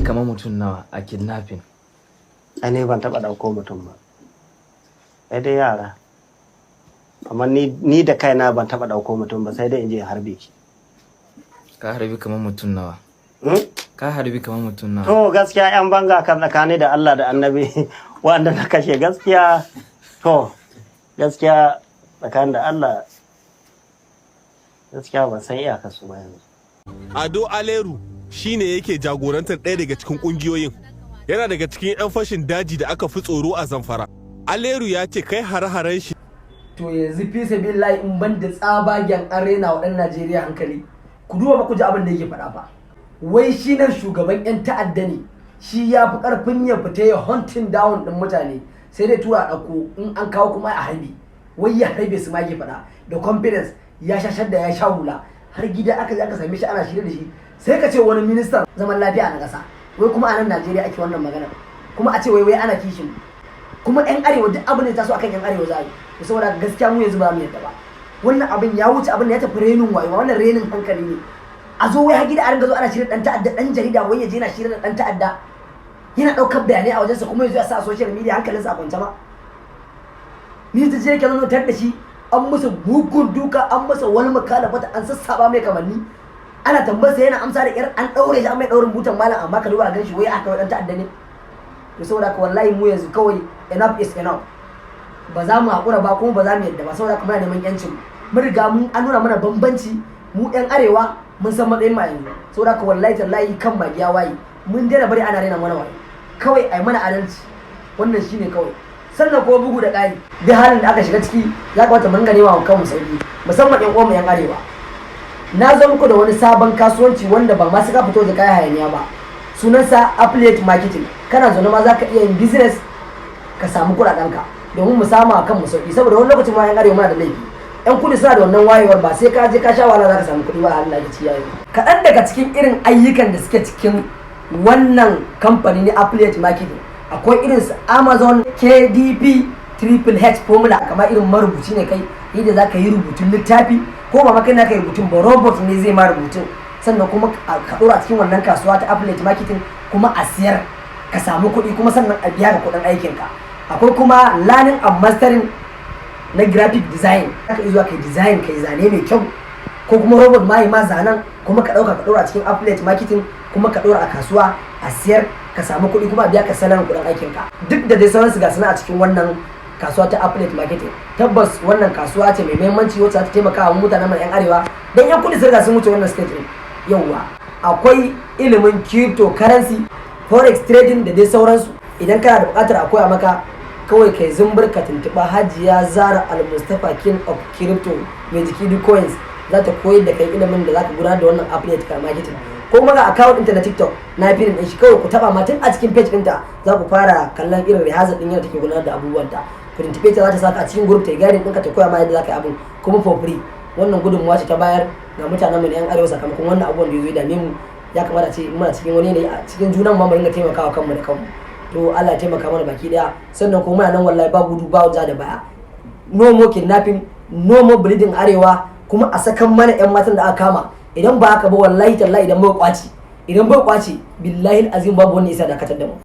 ɗauki kamar mutum nawa a kidnapping? Ne ban taɓa ɗauko mutum ba. Sai dai yara. Amma ni da kaina ban taɓa ɗauko mutum ba sai dai in je harbe ki. Ka harbi kamar mutum nawa? Ka harbi kamar mutum nawa? To gaskiya yan banga kan tsakani da Allah da Annabi wanda na kashe gaskiya gaskiya tsakanin da Allah gaskiya ban san iyaka su ba yanzu. Ado Aleru shine yake jagorantar ɗaya daga cikin ƙungiyoyin. Yana daga cikin 'yan fashin daji da aka fi tsoro a Zamfara. Aleru ya ce kai hare-haren shi. To yanzu fi sabilillahi in ban da tsabagen arena wa ɗan Najeriya hankali. Ku duba ba ku ji abin da yake faɗa ba. Wai shi nan shugaban 'yan ta'adda ne. Shi ya fi ƙarfin ya fita ya hunting down ɗin mutane. Sai dai tura ɗauko in an kawo kuma a harbi. Wai ya harbe su ma yake faɗa. Da confidence ya sha shadda ya sha hula. Har gida aka je aka same shi ana shirye da shi. Sai ka ce wani ministan zaman lafiya na ƙasa. Wai kuma a nan Najeriya ake wannan magana. Kuma a ce wai ana kishin. Kuma 'yan arewa duk abin da ta so akan 'yan arewa za a yi. Saboda gaskiya mu yanzu ba mu yadda ba. Wannan abin ya wuce abin da ya tafi renin wayo, wannan renin hankali ne. A zo wai har gida a ringa zo ana shirye dan ta'adda, dan jarida wai ya je yana shirye da dan ta'adda. Yana daukar bayanai a wajensa kuma yanzu ya sa a social media hankalinsa a kwance ma. Ni ta je ke zo tar da shi an masa bugun duka, an masa wani makalafata, an sassaba mai kamanni. Ana tambayar sa yana amsa da yar an daure shi an mai daurin butan malam amma ka duba gan shi wai aka dan ta'adda ne. To saboda ka wallahi mu yanzu kawai enough is enough. Ba za mu haƙura ba kuma ba za mu yadda ba saboda kuma neman yancin mun riga mun an nuna mana bambanci mu yan arewa mun san matsayin ma yanzu saboda ka wallahi tallahi kan magiya waye mun daina bari ana raina mana waye kawai ai mana adalci wannan shine kawai sannan ko bugu da ƙari duk halin da aka shiga ciki ya kamata mun gane wa kanmu sauki musamman yan uwan mu yan arewa na zo muku da wani sabon kasuwanci wanda ba ma suka fito da kai hayaniya ba sunansa affiliate marketing kana zaune ma zaka iya yin business ka samu kuɗaɗenka domin mu samu akan mu sauki saboda wani lokacin ma yan arewa muna da laifi yan kudi suna da wannan wayewar ba sai ka je ka sha wahala za ka samu kuɗi ba Allah ya ci yayi kaɗan daga cikin irin ayyukan da suke cikin wannan kamfani ne affiliate marketing akwai irin su Amazon KDP Triple H formula kamar irin marubuci ne kai yadda za ka yi rubutun littafi ko ba maka na kai rubutun ba robot ne zai ma rubutun sannan kuma ka ɗora cikin wannan kasuwa ta affiliate marketing kuma a siyar ka samu kuɗi kuma sannan a biya ka kuɗin aikinka akwai kuma learning and mastering na graphic design aka zuwa kai design kai zane mai kyau ko kuma robot ma yi ma zanen kuma ka dauka ka dora cikin affiliate marketing kuma ka dora a kasuwa a siyar ka samu kuɗi kuma a biya ka salarin kuɗin aikin ka duk da dai sauransu ga suna a cikin wannan kasuwa ta affiliate marketing tabbas wannan kasuwa ce mai muhimmanci wacce za ta taimaka wa mutanen mu yan arewa dan yan kuɗi sun sun wuce wannan stage din yauwa akwai ilimin cryptocurrency forex trading da dai sauransu idan kana da buƙatar a koya maka kawai kai zumbur ka tuntuɓa Hajiya Zara Al-Mustapha King of Crypto mai jiki coins za ta koyar da kai ilimin da za ka gudanar da wannan affiliate marketing ko kuma ga account ɗinta na TikTok na filin ɗin shi kawai ku taɓa ma tun a cikin page ɗinta za ku fara kallon irin rihazar ɗin yadda take gudanar da abubuwanta ku tuntuɓe ta za ta saka a cikin group ta guiding ɗinka ta koya ma yadda za ka yi abin kuma for free wannan gudunmuwa ce ta bayar ga mutanen mu na yan arewa sakamakon wannan abubuwan da ya zo ya dame mu ya kamata ce muna cikin wani yanayi a cikin junan mu ringa taimakawa kanmu da kanmu to Allah ya taimaka mana baki daya sannan kuma muna nan wallahi ba gudu ba ja da baya no more kidnapping no more bleeding arewa kuma a sakan mana yan matan da aka kama idan ba haka ba wallahi tallahi idan bai kwaci billahi azim babu wanda isa dakatar da mu